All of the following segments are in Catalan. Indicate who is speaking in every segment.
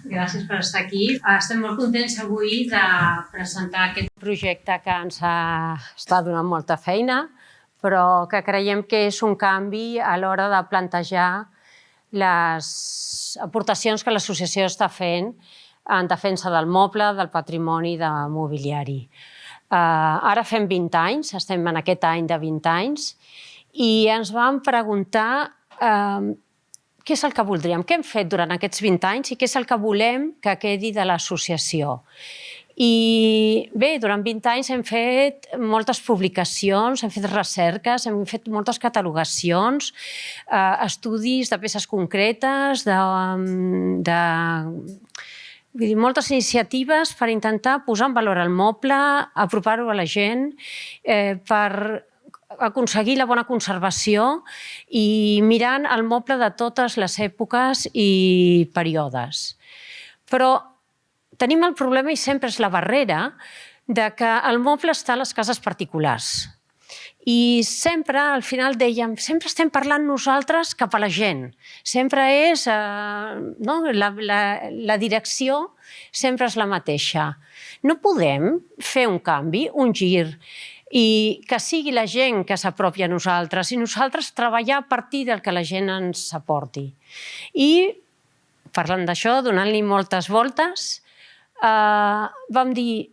Speaker 1: Gràcies per estar aquí. Estem molt contents avui de presentar aquest projecte que ens està donant molta feina, però que creiem que és un canvi a l'hora de plantejar les aportacions que l'associació està fent en defensa del moble, del patrimoni i del mobiliari. Ara fem 20 anys, estem en aquest any de 20 anys, i ens vam preguntar què és el que voldríem, què hem fet durant aquests 20 anys i què és el que volem que quedi de l'associació. I bé, durant 20 anys hem fet moltes publicacions, hem fet recerques, hem fet moltes catalogacions, estudis de peces concretes, moltes iniciatives per intentar posar en valor el moble, apropar-ho a la gent, per aconseguir la bona conservació i mirant el moble de totes les èpoques i períodes. Però tenim el problema, i sempre és la barrera, de que el moble està a les cases particulars. I sempre, al final dèiem, sempre estem parlant nosaltres cap a la gent. Sempre és, la direcció sempre és la mateixa. No podem fer un canvi, un gir, i que sigui la gent que s'apropi a nosaltres i nosaltres treballar a partir del que la gent ens aporti. I, parlant d'això, donant-li moltes voltes, vam dir,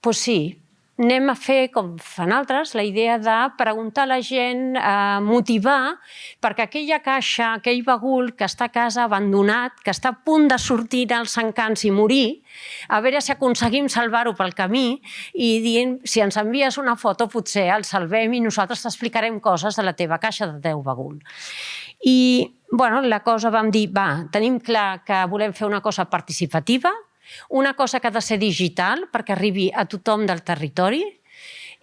Speaker 1: doncs sí, anem a fer, com fan altres, la idea de preguntar a la gent, motivar, perquè aquella caixa, aquell bagul que està a casa abandonat, que està a punt de sortir als encants i morir, a veure si aconseguim salvar-ho pel camí i dient, si ens envies una foto potser el salvem i nosaltres t'explicarem coses de la teva caixa, del teu bagul. I la cosa vam dir, tenim clar que volem fer una cosa participativa, una cosa que ha de ser digital perquè arribi a tothom del territori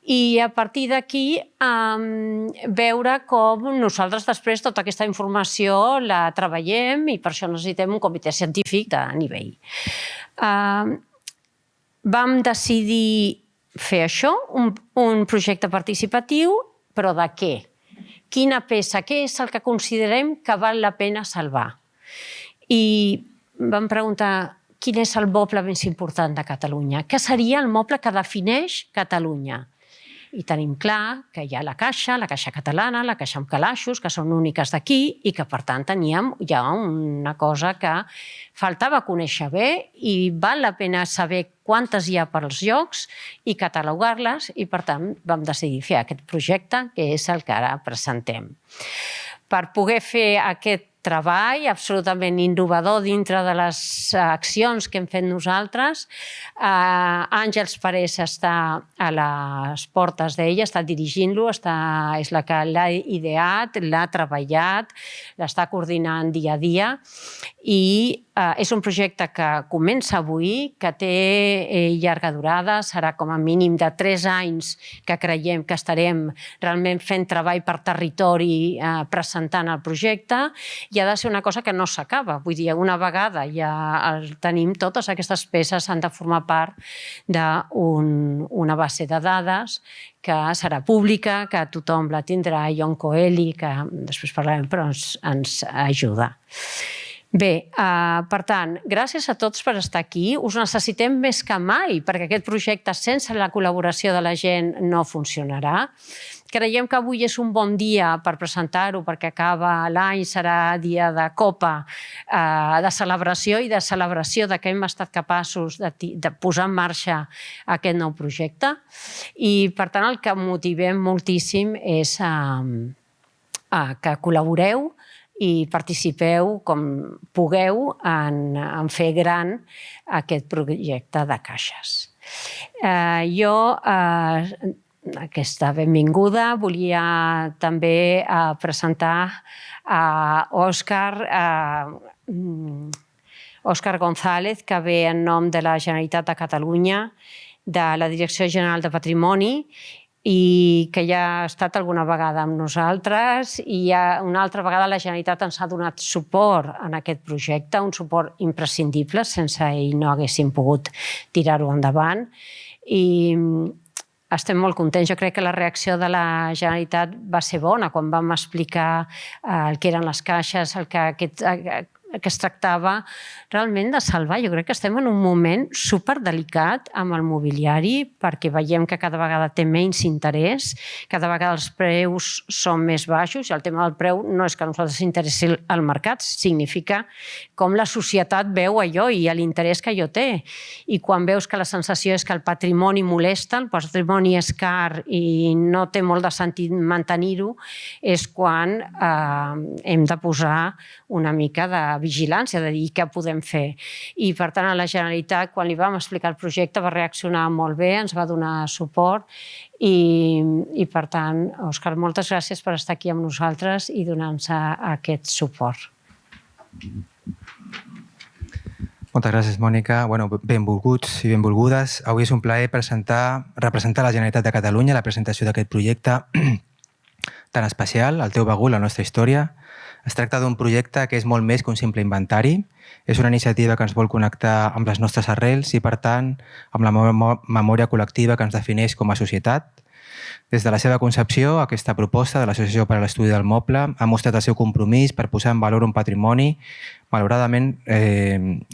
Speaker 1: i a partir d'aquí veure com nosaltres després tota aquesta informació la treballem i per això necessitem un comitè científic de nivell. Vam decidir fer això, un projecte participatiu, però de què? Quina peça, què és el que considerem que val la pena salvar? I vam preguntar quin és el moble més important de Catalunya, què seria el moble que defineix Catalunya. I tenim clar que hi ha la caixa catalana, la caixa amb calaixos, que són úniques d'aquí i que, per tant, teníem ja una cosa que faltava conèixer bé i val la pena saber quantes hi ha pels llocs i catalogar-les i, per tant, vam decidir fer aquest projecte, que és el que ara presentem. Per poder fer aquest treball absolutament innovador dintre de les accions que hem fet nosaltres. Àngels Parés està a les portes d'ella, està dirigint-lo, és la que l'ha ideat, l'ha treballat, l'està coordinant dia a dia i és un projecte que comença avui, que té llarga durada, serà com a mínim de 3 anys que creiem que estarem realment fent treball per territori presentant el projecte i ha de ser una cosa que no s'acaba. Vull dir, una vegada ja tenim totes aquestes peces, han de formar part d'una base de dades que serà pública, que tothom la tindrà, Ion Coeli, que després parlarem, però ens ajuda. Bé, per tant, gràcies a tots per estar aquí. Us necessitem més que mai, perquè aquest projecte sense la col·laboració de la gent no funcionarà. Creiem que avui és un bon dia per presentar-ho, perquè acaba l'any, serà dia de copa, de celebració i de celebració que hem estat capaços de posar en marxa aquest nou projecte. I, per tant, el que motivem moltíssim és que col·laboreu i participeu com pugueu en fer gran aquest projecte de caixes. Jo, aquesta benvinguda, volia també presentar Òscar González, que ve en nom de la Generalitat de Catalunya, de la Direcció General de Patrimoni, i que ja ha estat alguna vegada amb nosaltres i una altra vegada la Generalitat ens ha donat suport en aquest projecte, un suport imprescindible, sense ell no haguéssim pogut tirar-ho endavant i estem molt contents. Jo crec que la reacció de la Generalitat va ser bona quan vam explicar el que eren les caixes, que es tractava realment de salvar. Jo crec que estem en un moment superdelicat amb el mobiliari perquè veiem que cada vegada té menys interès, cada vegada els preus són més baixos i el tema del preu no és que a nosaltres interessi el mercat, significa com la societat veu allò i l'interès que allò té. I quan veus que la sensació és que el patrimoni molesta, el patrimoni és car i no té molt de sentit mantenir-ho, és quan hem de posar una mica de vigilància, de dir què podem fer. I, per tant, a la Generalitat, quan li vam explicar el projecte, va reaccionar molt bé, ens va donar suport i per tant, Òscar, moltes gràcies per estar aquí amb nosaltres i donar-nos aquest suport.
Speaker 2: Moltes gràcies, Mònica. Benvolguts i benvolgudes. Avui és un plaer representar la Generalitat de Catalunya a la presentació d'aquest projecte tan especial, el teu bagul, la nostra història. Es tracta d'un projecte que és molt més que un simple inventari. És una iniciativa que ens vol connectar amb les nostres arrels i, per tant, amb la memòria col·lectiva que ens defineix com a societat. Des de la seva concepció, aquesta proposta de l'Associació per a l'Estudi del Moble ha mostrat el seu compromís per posar en valor un patrimoni malauradament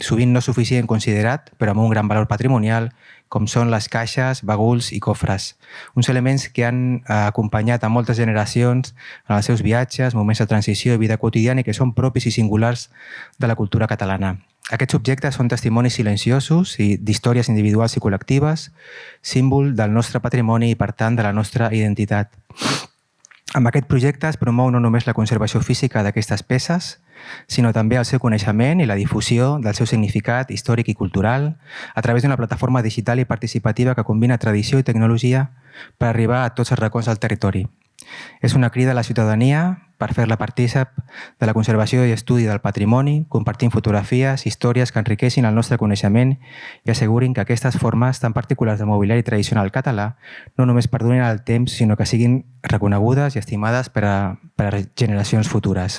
Speaker 2: sovint no suficient considerat, però amb un gran valor patrimonial, com són les caixes, baguls i cofres. Uns elements que han acompanyat a moltes generacions en els seus viatges, moments de transició i vida quotidiana i que són propis i singulars de la cultura catalana. Aquests objectes són testimonis silenciosos i d'històries individuals i col·lectives, símbol del nostre patrimoni i, per tant, de la nostra identitat. Amb aquest projecte es promou no només la conservació física d'aquestes peces, sinó també el seu coneixement i la difusió del seu significat històric i cultural a través d'una plataforma digital i participativa que combina tradició i tecnologia per arribar a tots els racons del territori. És una crida a la ciutadania per fer-la partícip de la conservació i estudi del patrimoni, compartint fotografies, històries que enriqueixin el nostre coneixement i assegurin que aquestes formes tan particulars de mobiliari tradicional català no només perdurin el temps, sinó que siguin reconegudes i estimades per a generacions futures.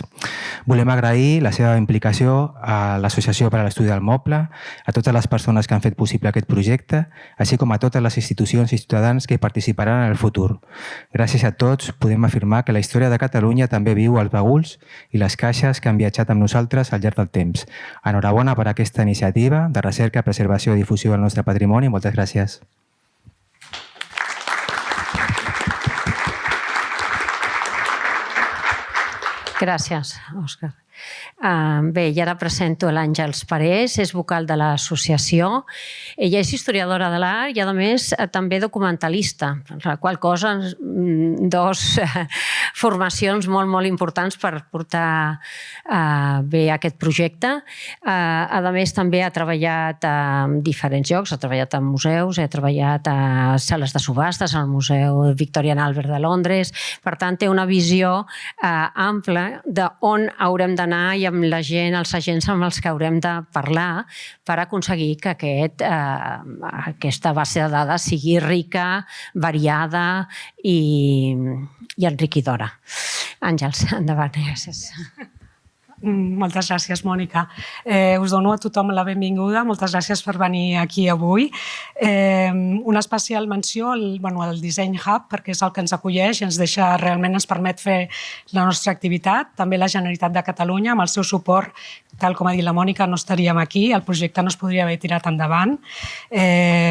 Speaker 2: Volem agrair la seva implicació a l'Associació per a l'Estudi del Moble, a totes les persones que han fet possible aquest projecte, així com a totes les institucions i ciutadans que hi participaran en el futur. Gràcies a tots podem afirmar que la història de Catalunya també viu als baguls i les caixes que han viatjat amb nosaltres al llarg del temps. Enhorabona per aquesta iniciativa de recerca, preservació i difusió del nostre patrimoni. Moltes gràcies.
Speaker 1: Gràcies, Òscar. Bé, i ara presento l'Àngels Parés, és vocal de l'associació. Ella és historiadora de l'art i, a més, també documentalista, la qual cosa, dos formacions molt, molt importants per portar bé aquest projecte. A més, també ha treballat en diferents llocs, ha treballat en museus, ha treballat a sales de subhastes, al Museu Victoria and Albert de Londres. Per tant, té una visió ampla d'on haurem d'anar i amb la gent, els agents amb els que haurem de parlar per aconseguir que aquesta base de dades sigui rica, variada i enriquidora. Àngels, endavant. Gràcies.
Speaker 3: Moltes gràcies, Mònica. Us dono a tothom la benvinguda. Moltes gràcies per venir aquí avui. Una especial menció al Design Hub, perquè és el que ens acolleix i realment ens permet fer la nostra activitat. També la Generalitat de Catalunya, amb el seu suport, tal com ha dit la Mònica, no estaríem aquí, el projecte no es podria haver tirat endavant.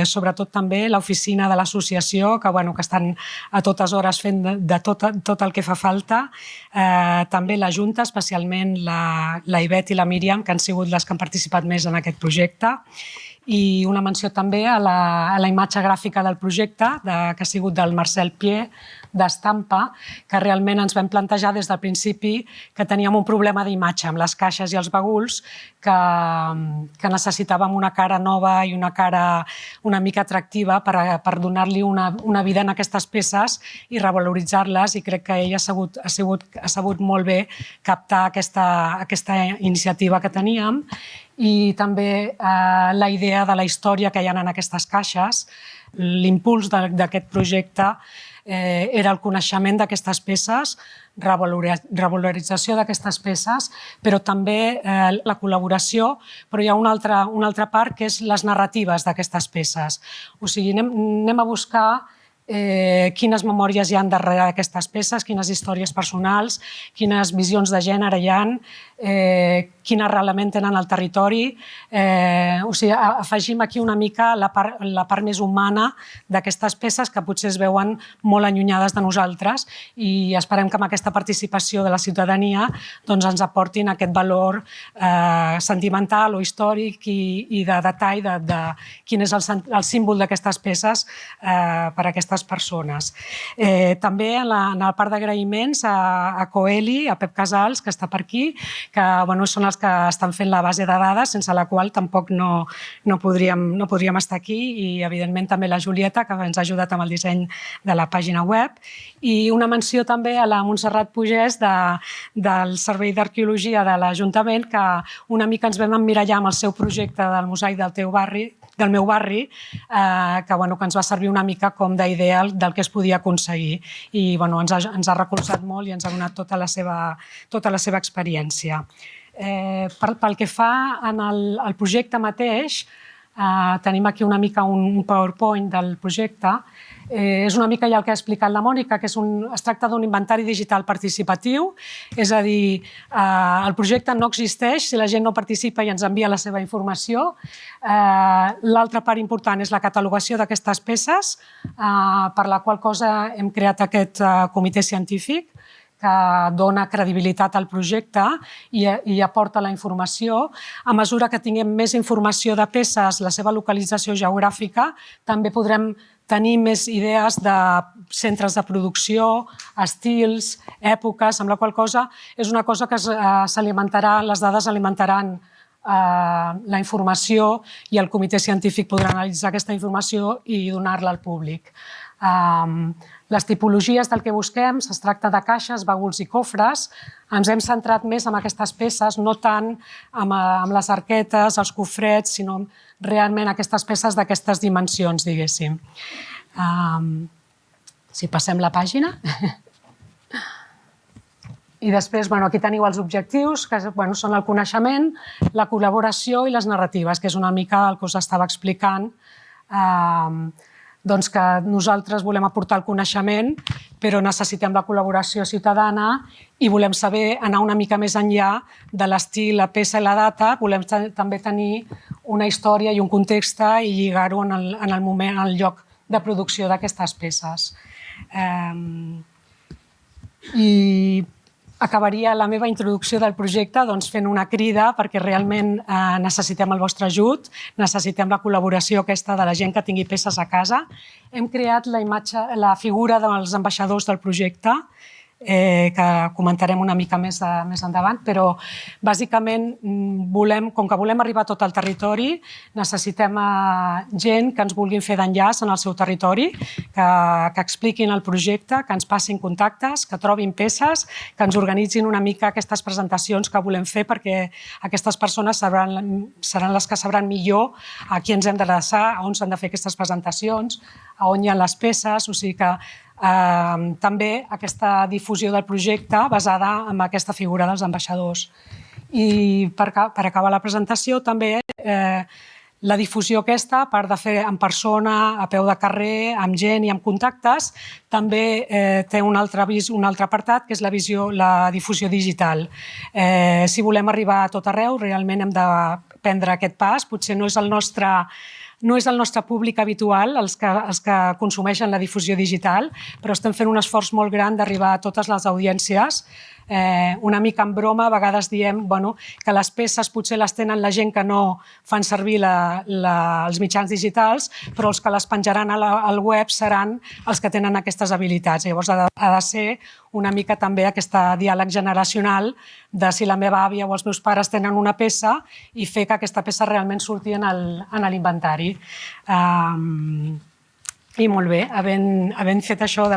Speaker 3: Sobretot també l'oficina de l'associació, que estan a totes hores fent de tot el que fa falta. També la Junta, especialment la Ivet i la Míriam, que han sigut les que han participat més en aquest projecte. I una menció també a la imatge gràfica del projecte, que ha sigut del Marcel Pier, d'Estampa, que realment ens vam plantejar des del principi que teníem un problema d'imatge amb les caixes i els baguls, que necessitàvem una cara nova i una cara una mica atractiva per donar-li una vida en aquestes peces i revaloritzar-les, i crec que ell ha sabut molt bé captar aquesta iniciativa que teníem. I també la idea de la història que hi ha en aquestes caixes. L'impuls d'aquest projecte era el coneixement d'aquestes peces, revalorització d'aquestes peces, però també la col·laboració, però hi ha una altra part que és les narratives d'aquestes peces. O sigui, anem a buscar quines memòries hi ha darrere d'aquestes peces, quines històries personals, quines visions de gènere hi ha, quin arrelament tenen al territori. O sigui, afegim aquí una mica la part més humana d'aquestes peces que potser es veuen molt allunyades de nosaltres i esperem que amb aquesta participació de la ciutadania doncs ens aportin aquest valor sentimental o històric i de detall de quin és el símbol d'aquestes peces per a aquestes persones. També en la part d'agraïments a Coeli, a Pep Casals, que està per aquí, que són els que estan fent la base de dades, sense la qual tampoc no podríem estar aquí, i evidentment també la Julieta, que ens ha ajudat amb el disseny de la pàgina web, i una menció també a la Montserrat Pugès del Servei d'Arqueologia de l'Ajuntament, que una mica ens vam emmirallar amb el seu projecte del mosaic del meu barri, que ens va servir una mica com d'idea del que es podia aconseguir, i ens ha recolzat molt i ens ha donat tota la seva experiència. Pel que fa al projecte mateix, tenim aquí una mica un PowerPoint del projecte. És una mica ja el que ha explicat la Mònica, que es tracta d'un inventari digital participatiu, és a dir, el projecte no existeix si la gent no participa i ens envia la seva informació. L'altra part important és la catalogació d'aquestes peces, per la qual cosa hem creat aquest comitè científic, que dona credibilitat al projecte i aporta la informació. A mesura que tinguem més informació de peces, la seva localització geogràfica, també podrem tenir més idees de centres de producció, estils, èpoques, amb la qual cosa és una cosa que s'alimentarà, les dades alimentaran la informació i el comitè científic podrà analitzar aquesta informació i donar-la al públic. Les tipologies del que busquem, es tracta de caixes, baguls i cofres. Ens hem centrat més en aquestes peces, no tant amb les arquetes, els cofrets, sinó realment aquestes peces d'aquestes dimensions, diguéssim. Si passem la pàgina. I després, aquí teniu els objectius, que són el coneixement, la col·laboració i les narratives, que és una mica el que us estava explicant, que nosaltres volem aportar el coneixement, però necessitem la col·laboració ciutadana i volem saber anar una mica més enllà de l'estil, la peça i la data. Volem també tenir una història i un context i lligar-ho en el moment, en el lloc de producció d'aquestes peces. I acabaria la meva introducció del projecte fent una crida perquè realment necessitem el vostre ajut, necessitem la col·laboració aquesta de la gent que tingui peces a casa. Hem creat la figura dels ambaixadors del projecte, que comentarem una mica més endavant, però bàsicament, com que volem arribar a tot el territori, necessitem gent que ens vulguin fer d'enllaç en el seu territori, que expliquin el projecte, que ens passin contactes, que trobin peces, que ens organitzin una mica aquestes presentacions que volem fer, perquè aquestes persones seran les que sabran millor a qui ens hem d'adreçar, on s'han de fer aquestes presentacions, a on hi ha les peces, o sigui que també aquesta difusió del projecte basada en aquesta figura dels ambaixadors. I per acabar la presentació també la difusió aquesta, a part de fer en persona, a peu de carrer, amb gent i amb contactes, també té un altre apartat, que és la difusió digital. Si volem arribar a tot arreu, realment hem de prendre aquest pas. Potser no és el nostre públic habitual, els que consumeixen la difusió digital, però estem fent un esforç molt gran d'arribar a totes les audiències. Una mica en broma, a vegades diem que les peces potser les tenen la gent que no fan servir els mitjans digitals, però els que les penjaran al web seran els que tenen aquestes habilitats. Llavors ha de ser una mica també aquest diàleg generacional de si la meva àvia o els meus pares tenen una peça i fer que aquesta peça realment surti en l'inventari. I molt bé, havent fet això de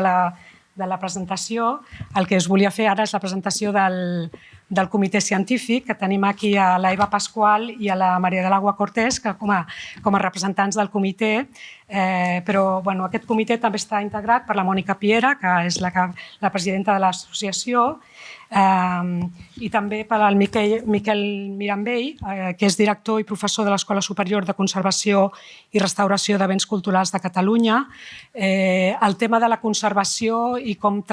Speaker 3: la presentació, el que us volia fer ara és la presentació del comitè científic, que tenim aquí a l'Eva Pasqual i a la Maria de l'Agua Cortés, que com a representants del comitè, però aquest comitè també està integrat per la Mònica Piera, que és la presidenta de l'associació, i també per al Miquel Mirambell, que és director i professor de l'Escola Superior de Conservació i Restauració de Béns Culturals de Catalunya. El tema de la conservació i com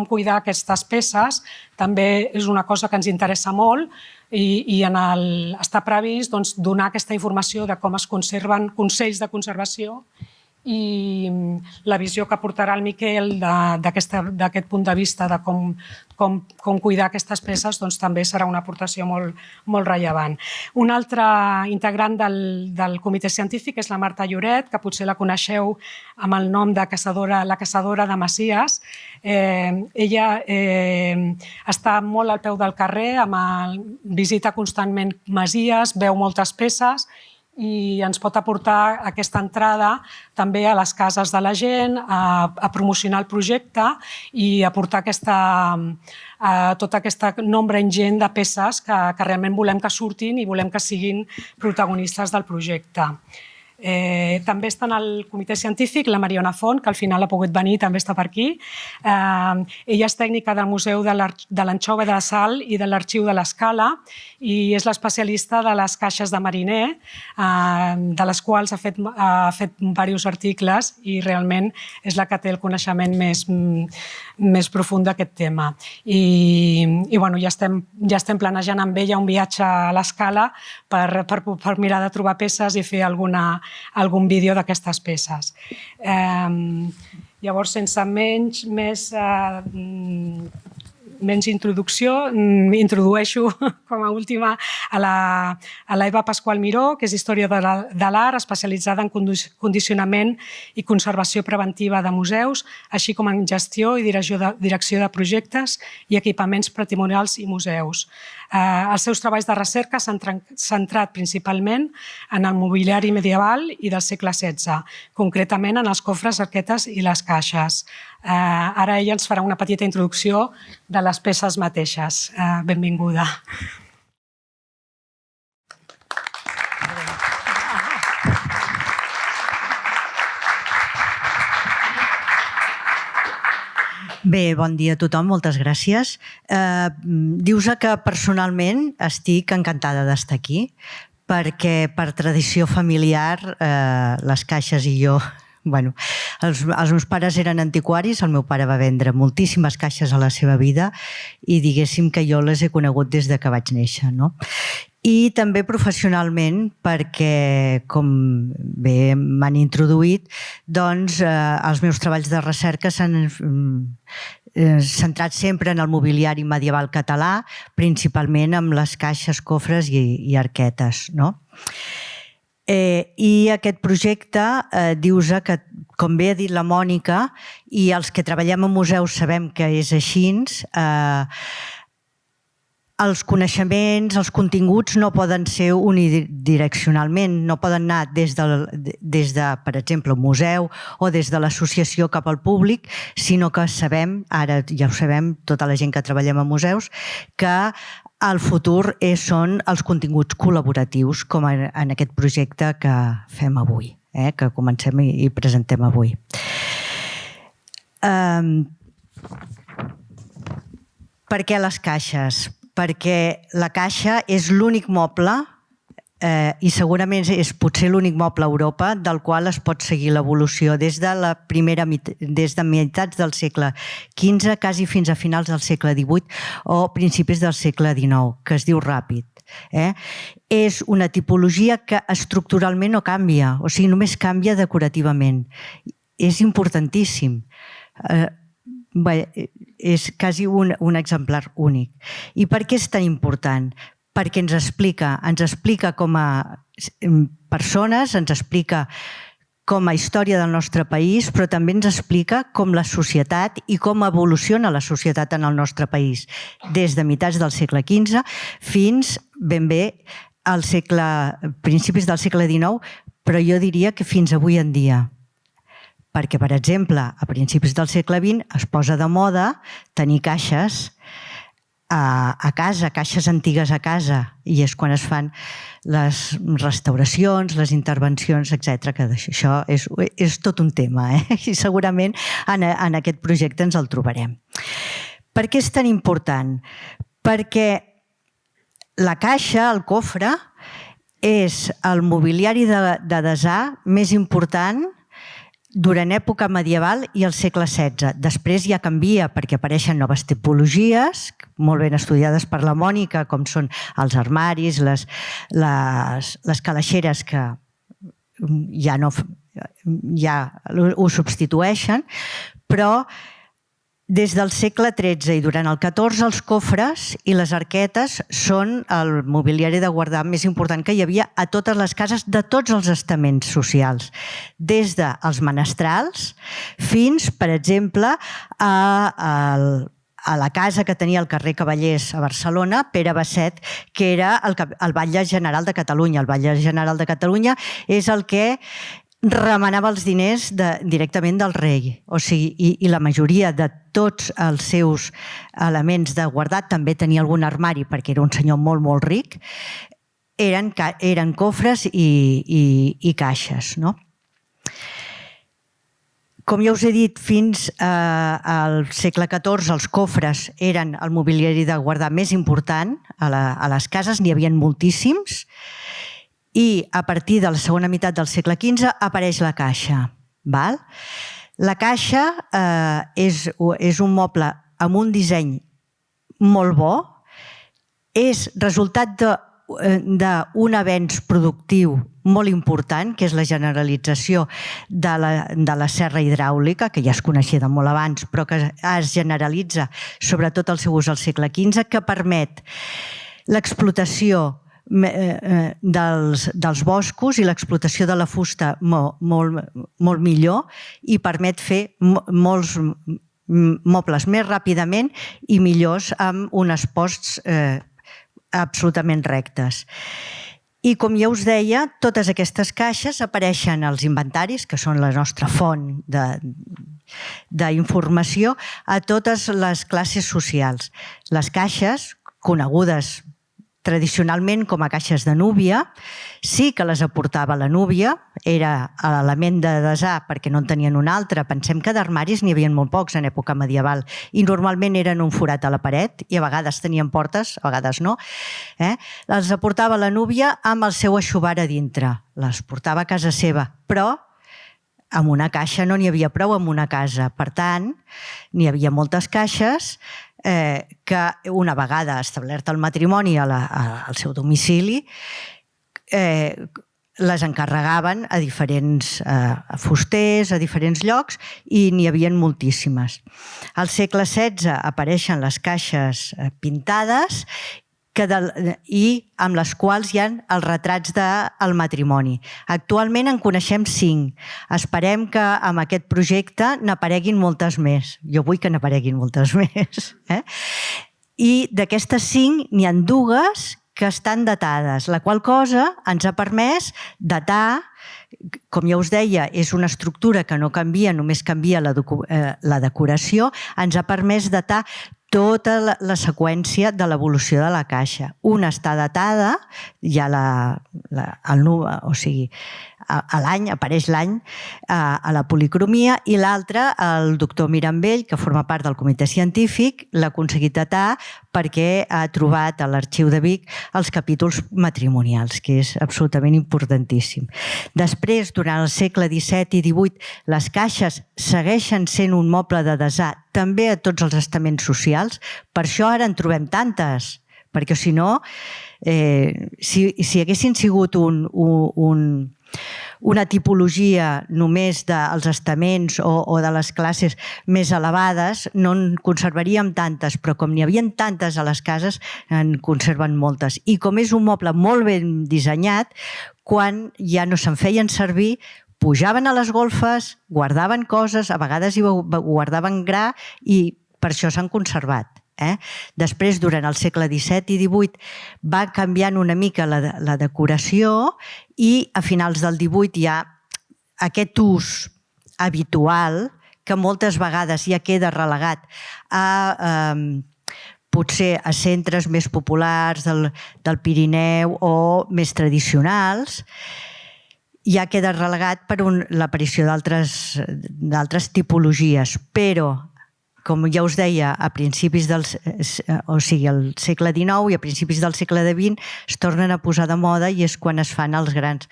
Speaker 3: cuidar aquestes peces també és una cosa que ens interessa molt. i està previst donar aquesta informació de com es conserven, consells de conservació, i la visió que portarà el Miquel d'aquest punt de vista de com cuidar aquestes peces també serà una aportació molt rellevant. Un altre integrant del comitè científic és la Marta Lloret, que potser la coneixeu amb el nom de la caçadora de masies. Ella està molt al peu del carrer, visita constantment masies, veu moltes peces i ens pot aportar aquesta entrada també a les cases de la gent, a promocionar el projecte i aportar tota aquesta nombre ingent de peces que realment volem que surtin i volem que siguin protagonistes del projecte. També està en el comitè científic la Mariona Font, que al final ha pogut venir, també està per aquí. Ella és tècnica del Museu de l'Anxova de la Sal i de l'Arxiu de l'Escala i és l'especialista de les caixes de mariner, de les quals ha fet diversos articles i realment és la que té el coneixement més profund d'aquest tema. I ja estem planejant amb ella un viatge a l'Escala per mirar de trobar peces i fer algun vídeo d'aquestes peces. Llavors, sense menys introducció, introdueixo com a última a l'Eva Pasqual Miró, que és historiadora de l'art, especialitzada en condicionament i conservació preventiva de museus, així com en gestió i direcció de projectes i equipaments patrimonials i museus. Els seus treballs de recerca s'han centrat principalment en el mobiliari medieval i del segle XVI, concretament en els cofres, arquetes i les caixes. Ara ella ens farà una petita introducció de les peces mateixes. Benvinguda.
Speaker 4: Bé, bon dia a tothom, moltes gràcies. Dius que personalment estic encantada d'estar aquí, perquè per tradició familiar les caixes i jo... Bueno, els meus pares eren antiquaris, el meu pare va vendre moltíssimes caixes a la seva vida i diguéssim que jo les he conegut des que vaig néixer, no? I també professionalment perquè, com bé m'han introduït, doncs els meus treballs de recerca s'han centrat sempre en el mobiliari medieval català, principalment amb les caixes, cofres i arquetes, no? I aquest projecte dius que, com bé ha dit la Mònica, i els que treballem en museus sabem que és així, els coneixements, els continguts no poden ser unidireccionalment, no poden anar des de, per exemple, un museu o des de l'associació cap al públic, sinó que sabem, ara ja ho sabem, tota la gent que treballem a museus, que el futur són els continguts col·laboratius, com en aquest projecte que fem avui, que comencem i presentem avui. Per què les caixes? Perquè la caixa és l'únic moble i segurament és potser l'únic moble a Europa del qual es pot seguir l'evolució des de meitats del segle XV, quasi fins a finals del segle XVIII o principis del segle XIX, que es diu ràpid. És una tipologia que estructuralment no canvia, o sigui, només canvia decorativament. És importantíssim. És quasi un exemplar únic. I per què és tan important? Perquè ens explica com a persones, ens explica com a història del nostre país, però també ens explica com la societat i com evoluciona la societat en el nostre país, des de mitjans del segle XV fins ben bé als principis del segle XIX, però jo diria que fins avui en dia. Perquè, per exemple, a principis del segle XX es posa de moda tenir caixes a casa, caixes antigues a casa, i és quan es fan les restauracions, les intervencions, etc. Que això és tot un tema, i segurament en aquest projecte ens el trobarem. Per què és tan important? Perquè la caixa, el cofre, és el mobiliari de desar més important durant època medieval i el segle XVI. Després ja canvia perquè apareixen noves tipologies, molt ben estudiades per la Mònica, com són els armaris, les calaixeres que ja ho substitueixen, però des del segle XIII i durant el XIV els cofres i les arquetes són el mobiliari de guardar més important que hi havia a totes les cases de tots els estaments socials, des dels menestrals fins, per exemple, a la casa que tenia al carrer Cavallers a Barcelona, Pere Basset, que era el batlle general de Catalunya. El batlle general de Catalunya és el que remenava els diners directament del rei. O sigui, i la majoria de tots els seus elements de guardat, també tenia algun armari perquè era un senyor molt, molt ric, eren cofres i caixes, no? Com ja us he dit, fins al segle XIV els cofres eren el mobiliari de guardar més important a les cases, n'hi havia moltíssims, i a partir de la segona meitat del segle XV apareix la caixa. La caixa és un moble amb un disseny molt bo, és resultat d'un avenç productiu molt important, que és la generalització de la serra hidràulica, que ja es coneixia de molt abans, però que es generalitza sobretot el seu ús al segle XV, que permet l'explotació dels boscos i l'explotació de la fusta molt millor i permet fer molts mobles més ràpidament i millors amb unes posts absolutament rectes. I com ja us deia, totes aquestes caixes apareixen als inventaris, que són la nostra font d'informació a totes les classes socials. Les caixes, conegudes tradicionalment com a caixes de núvia, sí que les aportava la núvia, era l'element de desar perquè no en tenien un altre. Pensem que d'armaris n'hi havia molt pocs en època medieval i normalment eren un forat a la paret i a vegades tenien portes, a vegades no. Les aportava la núvia amb el seu aixovar a dintre, les portava a casa seva, però amb una caixa no n'hi havia prou amb una casa. Per tant, n'hi havia moltes caixes que una vegada establert el matrimoni al seu domicili les encarregaven a diferents fusters, a diferents llocs, i n'hi havia moltíssimes. Al segle XVI apareixen les caixes pintades i amb les quals hi ha els retrats del matrimoni. Actualment en coneixem 5. Esperem que amb aquest projecte n'apareguin moltes més. Jo vull que n'apareguin moltes més. I d'aquestes 5 n'hi ha 2 que estan datades, la qual cosa ens ha permès datar, com ja us deia, és una estructura que no canvia, només canvia la decoració, ens ha permès datar tota la seqüència de l'evolució de la caixa. Una està datada, ja l'any, apareix l'any a la policromia, i l'altra, el doctor Mirambell, que forma part del comitè científic, l'ha aconseguit datar perquè ha trobat a l'Arxiu de Vic els capítols matrimonials, que és absolutament importantíssim. Després, durant el segle XVII i XVIII, les caixes segueixen sent un moble de desar també a tots els estaments socials. Per això ara en trobem tantes, perquè si no, si haguessin sigut una tipologia només dels estaments o de les classes més elevades, no en conservaríem tantes, però com n'hi havia tantes a les cases, en conserven moltes. I com és un moble molt ben dissenyat, quan ja no se'n feien servir, pujaven a les golfes, guardaven coses, a vegades hi guardaven gra, i per això s'han conservat. Després, durant el segle XVII i XVIII, va canviant una mica la decoració, i a finals del XVIII hi ha aquest ús habitual que moltes vegades ja queda relegat a potser a centres més populars del Pirineu o més tradicionals, ja queda relegat per l'aparició d'altres tipologies, però, com ja us deia, al segle XIX i a principis del segle XX es tornen a posar de moda i és quan es fan els grans.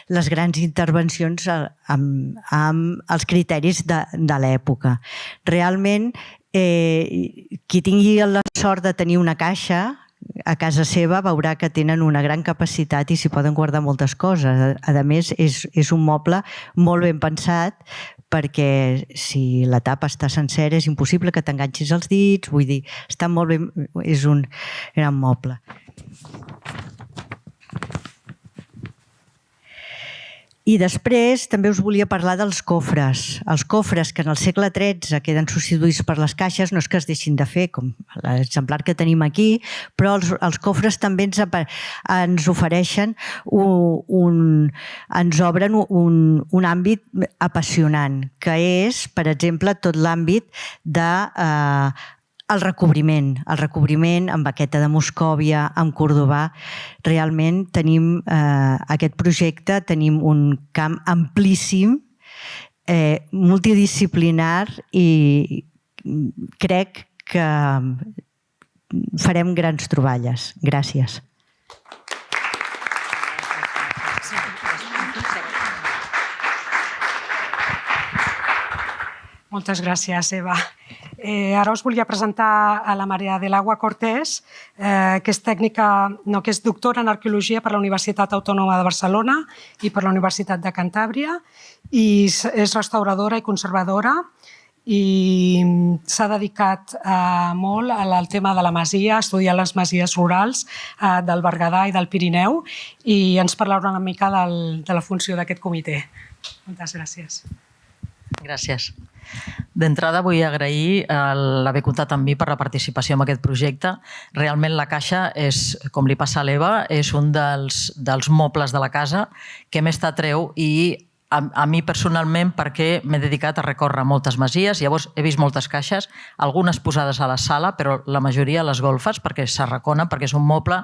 Speaker 4: les grans intervencions amb els criteris de l'època. Realment, qui tingui la sort de tenir una caixa a casa seva veurà que tenen una gran capacitat i s'hi poden guardar moltes coses. A més, és un moble molt ben pensat perquè si la tapa està sencera és impossible que t'enganxis els dits, vull dir, està molt ben... és un gran moble. I després també us volia parlar dels cofres. Els cofres que en el segle XIII queden substituïts per les caixes no és que es deixin de fer, com l'exemplar que tenim aquí, però els cofres també ens ofereixen ens obren un àmbit apassionant, que és, per exemple, tot l'àmbit de el recobriment amb Baqueta de Moscòvia, amb Cordovà. Realment tenim aquest projecte, tenim un camp amplíssim, multidisciplinar i crec que farem grans troballes. Gràcies.
Speaker 3: Moltes gràcies, Eva. Ara us volia presentar a la Maria del Agua Cortés, que és tècnica, que és doctora en arqueologia per la Universitat Autònoma de Barcelona i per la Universitat de Cantàbria, i és restauradora i conservadora, i s'ha dedicat molt al tema de la masia, a estudiar les masies rurals del Berguedà i del Pirineu, i ens parlarà una mica de la funció d'aquest comitè. Moltes gràcies.
Speaker 5: Gràcies. D'entrada vull agrair l'haver comptat amb mi per la participació en aquest projecte. Realment la caixa és, com li passa a l'Eva, és un dels mobles de la casa que més t'atreu i a mi personalment perquè m'he dedicat a recórrer moltes masies, llavors he vist moltes caixes, algunes posades a la sala, però la majoria a les golfes perquè s'arraconen, perquè és un moble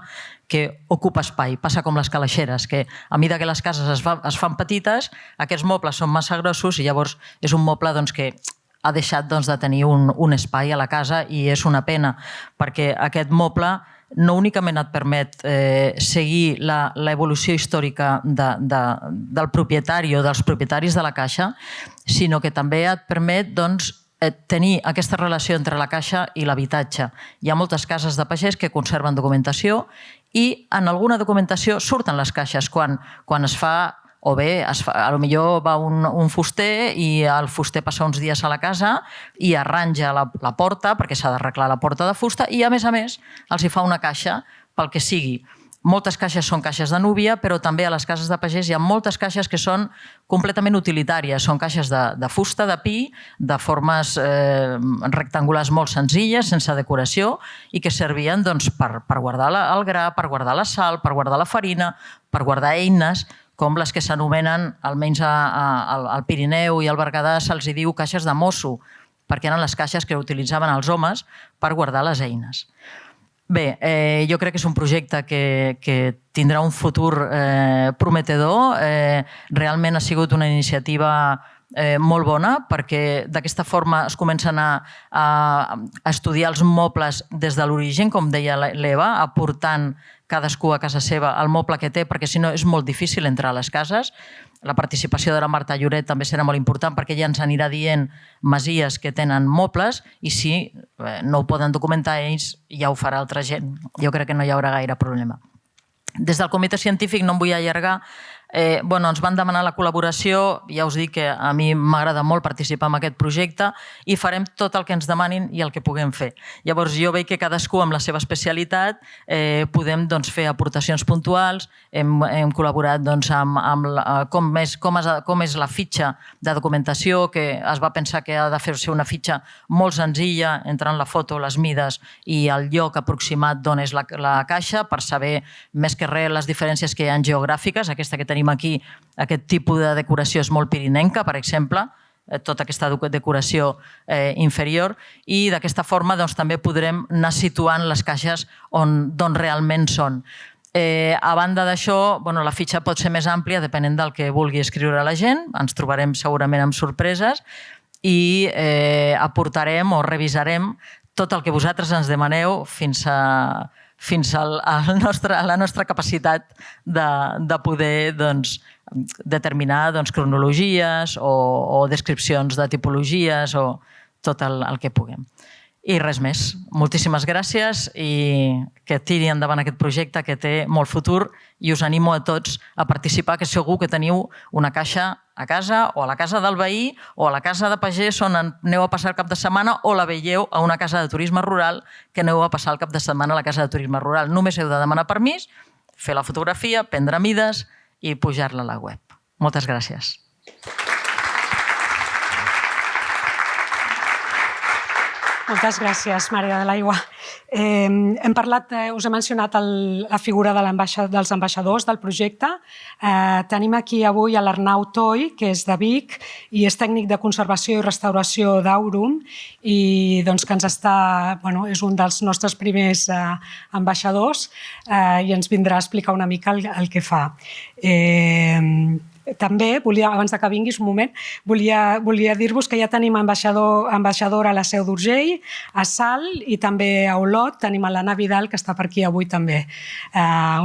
Speaker 5: que ocupa espai. Passa com les calaixeres, que a mesura que les cases es fan petites, aquests mobles són massa grossos i llavors és un moble que ha deixat de tenir un espai a la casa i és una pena, perquè aquest moble no únicament et permet seguir l'evolució històrica del propietari o dels propietaris de la caixa, sinó que també et permet tenir aquesta relació entre la caixa i l'habitatge. Hi ha moltes cases de pagès que conserven documentació i en alguna documentació surten les caixes quan es fa, o bé, potser va un fuster i el fuster passa uns dies a la casa i arranja la porta, perquè s'ha d'arreglar la porta de fusta, i a més els hi fa una caixa pel que sigui. Moltes caixes són caixes de núvia, però també a les cases de pagès hi ha moltes caixes que són completament utilitàries. Són caixes de fusta, de pi, de formes rectangulars molt senzilles, sense decoració, i que servien per guardar el gra, per guardar la sal, per guardar la farina, per guardar eines, com les que s'anomenen, almenys al Pirineu i al Berguedà, se'ls diu caixes de mosso, perquè eren les caixes que utilitzaven els homes per guardar les eines. Bé, jo crec que és un projecte que tindrà un futur prometedor. Realment ha sigut una iniciativa molt bona perquè d'aquesta forma es comencen a estudiar els mobles des de l'origen, com deia l'Eva, aportant cadascú a casa seva el moble que té, perquè si no és molt difícil entrar a les cases. La participació de la Marta Lloret també serà molt important perquè ella ens anirà dient masies que tenen mobles i si no ho poden documentar ells ja ho farà altra gent. Jo crec que no hi haurà gaire problema. Des del comitè científic no em vull allargar. Ens van demanar la col·laboració, ja us dic que a mi m'agrada molt participar en aquest projecte i farem tot el que ens demanin i el que puguem fer. Llavors jo veig que cadascú amb la seva especialitat podem fer aportacions puntuals, hem col·laborat amb com és la fitxa de documentació, que es va pensar que ha de fer-se una fitxa molt senzilla, entrant la foto, les mides i el lloc aproximat d'on és la caixa, per saber més que res les diferències que hi ha geogràfiques. Aquesta que tenim aquí, aquest tipus de decoració és molt pirinenca, per exemple, tota aquesta decoració inferior, i d'aquesta forma també podrem anar situant les caixes d'on realment són. A banda d'això, la fitxa pot ser més àmplia depenent del que vulgui escriure la gent, ens trobarem segurament amb sorpreses i aportarem o revisarem tot el que vosaltres ens demaneu fins fins a la nostra capacitat de poder determinar cronologies o descripcions de tipologies o tot el que puguem. I res més. Moltíssimes gràcies i que tiri endavant aquest projecte que té molt futur i us animo a tots a participar, que segur que teniu una caixa a casa o a la casa del veí o a la casa de pagès on aneu a passar el cap de setmana o la veieu a una casa de turisme rural que aneu a passar el cap de setmana a la casa de turisme rural. Només heu de demanar permís, fer la fotografia, prendre mides i pujar-la a la web. Moltes gràcies.
Speaker 3: Moltes gràcies, Maria de l'Aigua. Hem parlat, us he mencionat la figura dels ambaixadors del projecte. Tenim aquí avui l'Arnau Toy, que és de Vic i és tècnic de conservació i restauració d'Aurum i que és un dels nostres primers ambaixadors i ens vindrà a explicar una mica el que fa. També, abans que vinguis un moment, volia dir-vos que ja tenim ambaixadora a la Seu d'Urgell, a Salt i també a Olot tenim l'Anna Vidal, que està per aquí avui també.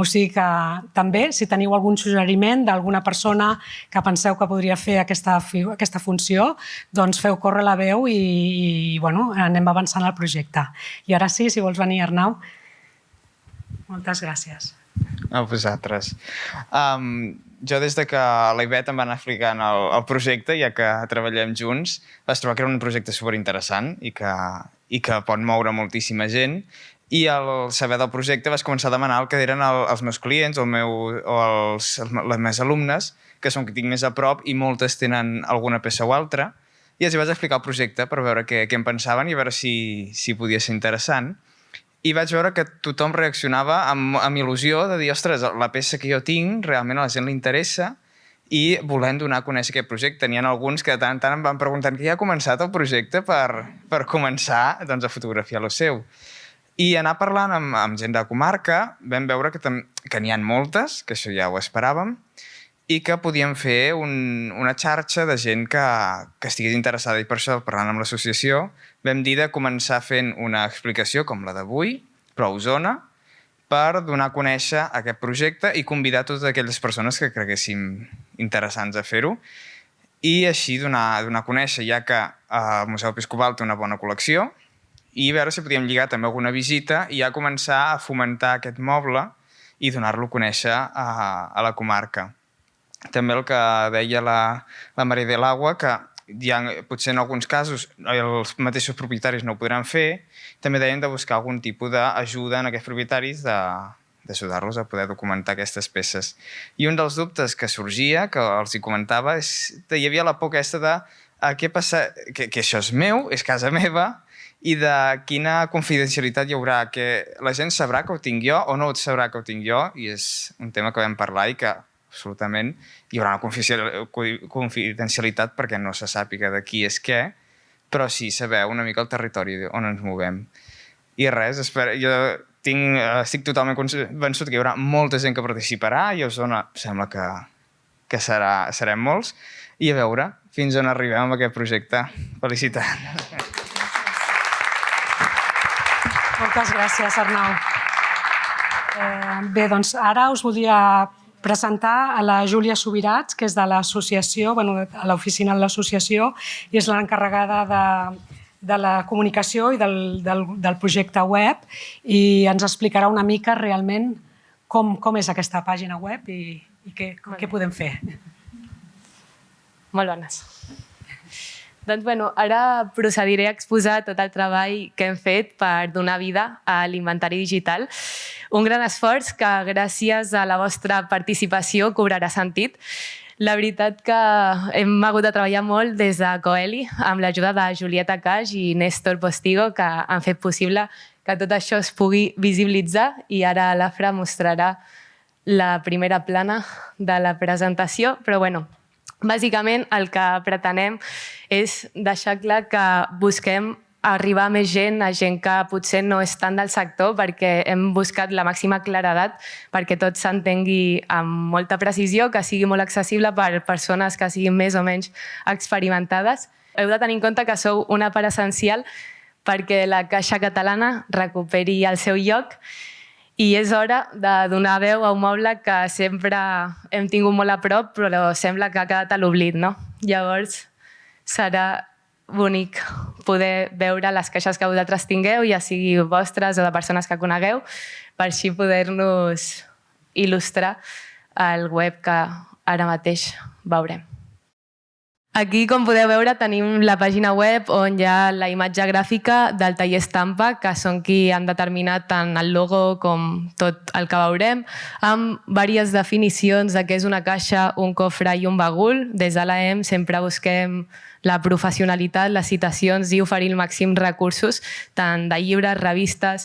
Speaker 3: O sigui que també, si teniu algun suggeriment d'alguna persona que penseu que podria fer aquesta funció, doncs feu córrer la veu i anem avançant el projecte. I ara sí, si vols venir, Arnau. Moltes gràcies.
Speaker 6: A vosaltres. Jo, des que la Ivet em va anar explicant el projecte, ja que treballem junts, vaig trobar que era un projecte superinteressant i que pot moure moltíssima gent. I al saber del projecte vaig començar a demanar el que eren els meus clients o les meves alumnes, que són que tinc més a prop i moltes tenen alguna peça o altra. I els vaig explicar el projecte per veure què en pensaven i a veure si podia ser interessant. I vaig veure que tothom reaccionava amb il·lusió de dir, ostres, la peça que jo tinc realment a la gent li interessa i volem donar a conèixer aquest projecte. N'hi ha alguns que de tant en tant em van preguntant que ja ha començat el projecte per començar a fotografiar el seu. I anar parlant amb gent de comarca vam veure que n'hi ha moltes, que això ja ho esperàvem, i que podíem fer una xarxa de gent que estigués interessada. I per això, parlant amb l'associació, vam dir de començar fent una explicació com la d'avui, però a Osona, per donar a conèixer aquest projecte i convidar totes aquelles persones que creguéssim interessants a fer-ho. I així donar a conèixer, ja que el Museu Episcopal té una bona col·lecció, i veure si podíem lligar també alguna visita i ja començar a fomentar aquest moble i donar-lo a conèixer a la comarca. També el que deia la Maria de l'Aigua, que potser en alguns casos els mateixos propietaris no ho podran fer, també deien de buscar algun tipus d'ajuda en aquests propietaris d'ajudar-los a poder documentar aquestes peces. I un dels dubtes que sorgia, que els hi comentava, és que hi havia la por aquesta de què passa, que això és meu, és casa meva, i de quina confidencialitat hi haurà, que la gent sabrà que ho tinc jo o no sabrà que ho tinc jo, i és un tema que vam parlar i que absolutament hi haurà una confidencialitat perquè no se sàpiga de qui és què, però sí saber una mica el territori on ens movem. I res, jo estic totalment convençut que hi haurà molta gent que participarà i a Osona sembla que serem molts, i a veure fins on arribem amb aquest projecte. Felicitats.
Speaker 3: Moltes gràcies, Arnau. Bé, doncs ara us volia presentar a la Júlia Subirats, que és de l'associació, a l'oficina de l'associació, i és l'encarregada de la comunicació i del projecte web, i ens explicarà una mica realment com és aquesta pàgina web i què podem fer.
Speaker 7: Molt bones. Doncs ara procediré a exposar tot el treball que hem fet per donar vida a l'inventari digital. Un gran esforç que gràcies a la vostra participació cobrarà sentit. La veritat que hem hagut de treballar molt des de Coeli amb l'ajuda de Julieta Caix i Néstor Postigo, que han fet possible que tot això es pugui visibilitzar, i ara l'Afra mostrarà la primera plana de la presentació, però bàsicament el que pretenem és deixar clar que busquem arribar a més gent, a gent que potser no és tant del sector, perquè hem buscat la màxima claredat perquè tot s'entengui amb molta precisió, que sigui molt accessible per persones que siguin més o menys experimentades. Heu de tenir en compte que sou una part essencial perquè la Caixa Catalana recuperi el seu lloc I és hora de donar veu a un moble que sempre hem tingut molt a prop, però sembla que ha quedat a l'oblit, no? Llavors, serà bonic poder veure les caixes que vosaltres tingueu, ja sigui vostres o de persones que conegueu, per així poder-nos il·lustrar el web que ara mateix veurem. Aquí, com podeu veure, tenim la pàgina web on hi ha la imatge gràfica del taller Estampa, que són qui han determinat tant el logo com tot el que veurem, amb diverses definicions de què és una caixa, un cofre i un bagul. Des de l'AEM sempre busquem la professionalitat, les citacions i oferir el màxim recursos, tant de llibres, revistes,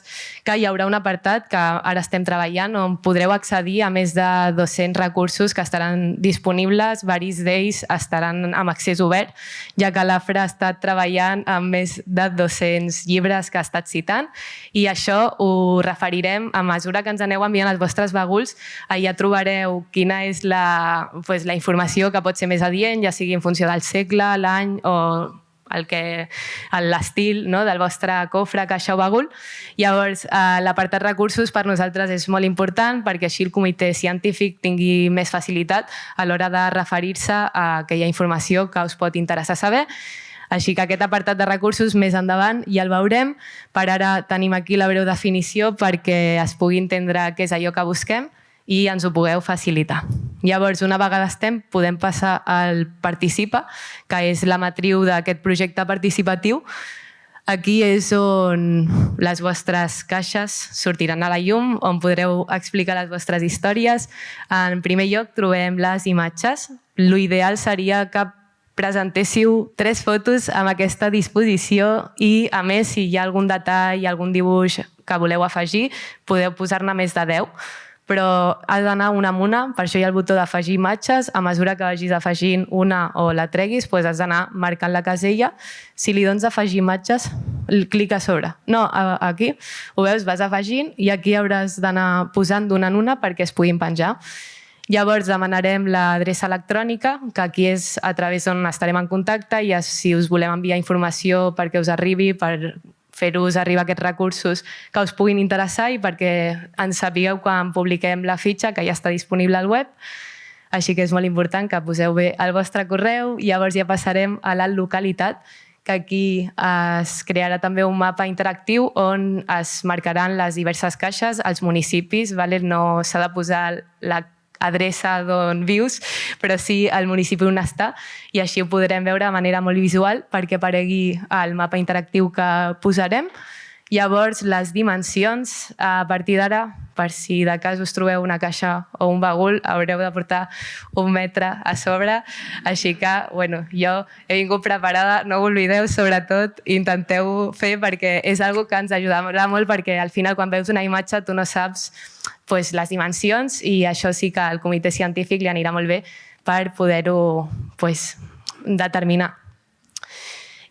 Speaker 7: que hi haurà un apartat que ara estem treballant on podreu accedir a més de 200 recursos que estaran disponibles, varis d'ells estaran amb accés obert, ja que l'AFRA ha estat treballant amb més de 200 llibres que ha estat citant, i això ho referirem a mesura que ens aneu enviant els vostres baguls. Allà trobareu quina és la informació que pot ser més adient, ja sigui en funció del segle, l'any o l'estil, no?, del vostre cofre, caixa o bagul. Llavors, l'apartat recursos per nosaltres és molt important perquè així el comitè científic tingui més facilitat a l'hora de referir-se a aquella informació que us pot interessar saber. Així que aquest apartat de recursos més endavant ja el veurem. Per ara tenim aquí la breu definició perquè es pugui entendre què és allò que busquem i ens ho pugueu facilitar. Llavors, una vegada estem, podem passar al Participa, que és la matriu d'aquest projecte participatiu. Aquí és on les vostres caixes sortiran a la llum, on podreu explicar les vostres històries. En primer lloc, trobem les imatges. L'ideal seria que presentéssiu 3 fotos amb aquesta disposició i, a més, si hi ha algun detall, algun dibuix que voleu afegir, podeu posar-ne més de 10. Però has d'anar una amb una, per això hi ha el botó d'afegir imatges. A mesura que vagis afegint una o la treguis, has d'anar marcant la casella. Si li dones afegir imatges, clica a sobre. No, aquí, ho veus, vas afegint i aquí hauràs d'anar posant d'una en una perquè es puguin penjar. Llavors demanarem l'adreça electrònica, que aquí és a través d'on estarem en contacte, i si us volem enviar informació perquè us arribi, per fer-vos arribar aquests recursos que us puguin interessar i perquè ens sapigueu quan publiquem la fitxa, que ja està disponible al web. Així que és molt important que poseu bé el vostre correu. Llavors ja passarem a la localitat, que aquí es crearà també un mapa interactiu on es marcaran les diverses caixes, els municipis. No s'ha de posar la adreça d'on vius, però sí el municipi on està, i així ho podrem veure de manera molt visual perquè aparegui el mapa interactiu que posarem. Llavors, les dimensions, a partir d'ara, per si de cas us trobeu una caixa o un bagul, haureu de portar 1 metre a sobre. Així que, jo he vingut preparada, no ho oblideu, sobretot intenteu fer, perquè és una cosa que ens ajudarà molt, perquè al final quan veus una imatge tu no saps les dimensions, i això sí que al comitè científic li anirà molt bé per poder-ho determinar.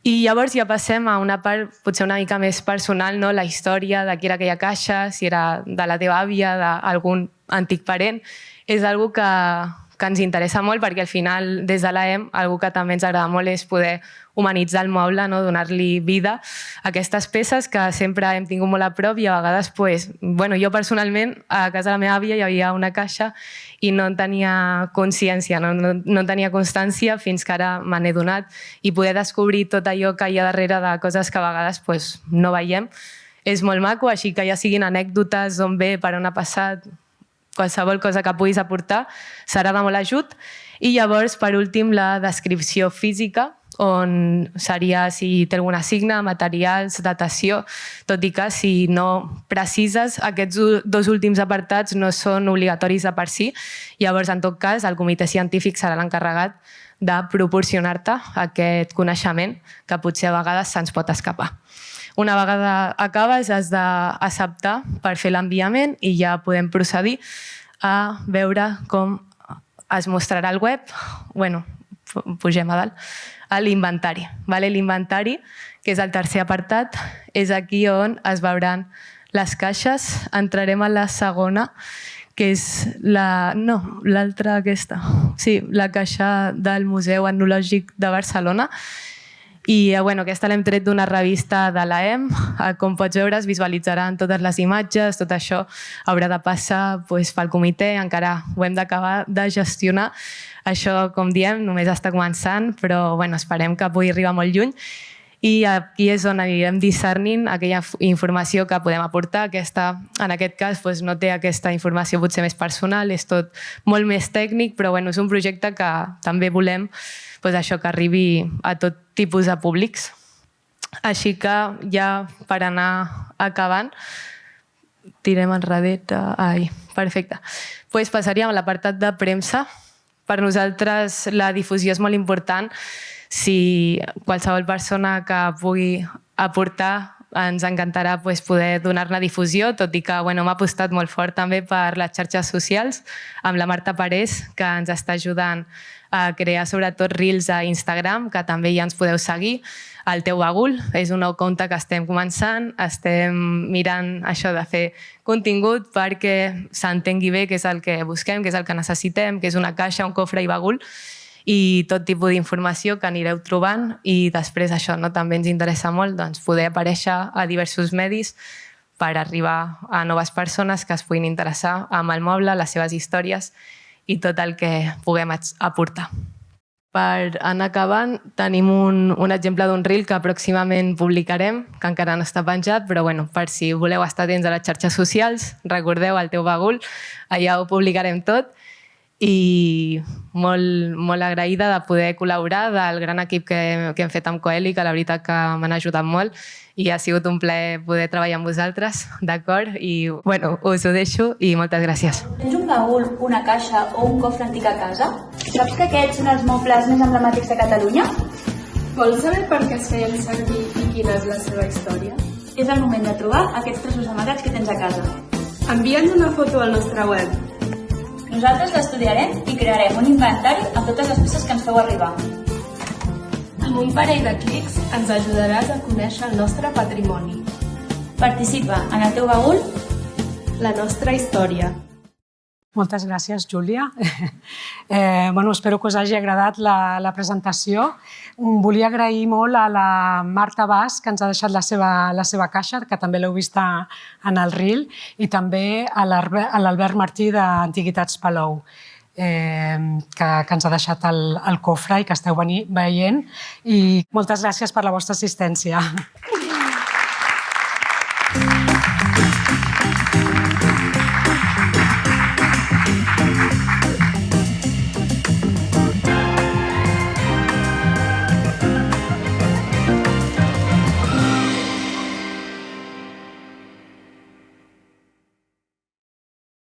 Speaker 7: I llavors ja passem a una part potser una mica més personal, no? La història de qui era aquella caixa, si era de la teva àvia, d'algun antic parent. És una cosa que ens interessa molt perquè al final des de l'AEM una cosa que també ens agrada molt és poder humanitzar el moble, no? Donar-li vida a aquestes peces que sempre hem tingut molt a prop, i a vegades, jo personalment, a casa de la meva àvia hi havia una caixa i no en tenia consciència, no en tenia constància fins que ara me n'he donat, i poder descobrir tot allò que hi ha darrere de coses que a vegades no veiem és molt maco. Així que ja siguin anècdotes d'on ve, per on ha passat, qualsevol cosa que puguis aportar serà de molt ajut. I llavors, per últim, la descripció física, on seria si té alguna signe, materials, datació, tot i que si no precises, aquests 2 últims apartats no són obligatoris de per si. Llavors, en tot cas, el comitè científic serà l'encarregat de proporcionar-te aquest coneixement que potser a vegades se'ns pot escapar. Una vegada acabes, has d'acceptar per fer l'enviament i ja podem procedir a veure com es mostrarà el web. Pugem a dalt. A l'inventari. L'inventari, que és el tercer apartat, és aquí on es veuran les caixes. Entrarem a la segona, que és l'altra aquesta. Sí, la caixa del Museu Etnològic de Barcelona. I aquesta l'hem tret d'una revista de l'AEM. Com pots veure, es visualitzaran totes les imatges, tot això haurà de passar pel comitè, encara ho hem d'acabar de gestionar. Això, com diem, només està començant, però esperem que pugui arribar molt lluny. I aquí és on anirem discernint aquella informació que podem aportar. Aquesta, en aquest cas, no té aquesta informació potser més personal, és tot molt més tècnic, però és un projecte que també volem això, que arribi a tot tipus de públics. Així que ja per anar acabant, tirem enrere. Perfecte. Passaríem a l'apartat de premsa. Per nosaltres la difusió és molt important. Si qualsevol persona que pugui aportar, ens encantarà poder donar-ne difusió, tot i que hem apostat molt fort també per les xarxes socials, amb la Marta Parés, que ens està ajudant a crear sobretot reels a Instagram, que també ja ens podeu seguir. El Teu Bagul és un nou compte que estem començant, estem mirant això de fer contingut perquè s'entengui bé què és el que busquem, què és el que necessitem, que és una caixa, un cofre i bagul, i tot tipus d'informació que anireu trobant, i després això també ens interessa molt poder aparèixer a diversos medis per arribar a noves persones que es puguin interessar amb el moble, les seves històries i tot el que puguem aportar. Per anar acabant, tenim un exemple d'un reel que pròximament publicarem, que encara no està penjat, però per si voleu estar atents a les xarxes socials, recordeu el Teu Bagul, allà ho publicarem tot. I molt agraïda de poder col·laborar, del gran equip que hem fet amb Coeli, que la veritat que m'han ajudat molt, i ha sigut un plaer poder treballar amb vosaltres, d'acord? I us ho deixo i moltes gràcies.
Speaker 8: Tens un bagul, una caixa o un cofre antic a casa? Saps que aquests són els mobles més emblemàtics de Catalunya?
Speaker 9: Vols saber per què es feien servir i quina és la seva història?
Speaker 8: És el moment de trobar aquests tresors amagats que tens a casa.
Speaker 9: Envia'ns una foto al nostre web.
Speaker 8: Nosaltres l'estudiarem i crearem un inventari amb totes les peces que ens feu arribar.
Speaker 9: Amb un parell de clics ens ajudaràs a conèixer el nostre patrimoni.
Speaker 8: Participa en el Teu Bagul,
Speaker 9: la nostra història.
Speaker 3: Moltes gràcies, Júlia. Espero que us hagi agradat la presentació. Volia agrair molt a la Marta Bas, que ens ha deixat la seva caixa, que també l'heu vist en el reel, i també a l'Albert Martí d'Antiguitats Palou, que ens ha deixat el cofre i que esteu veient. I moltes gràcies per la vostra assistència.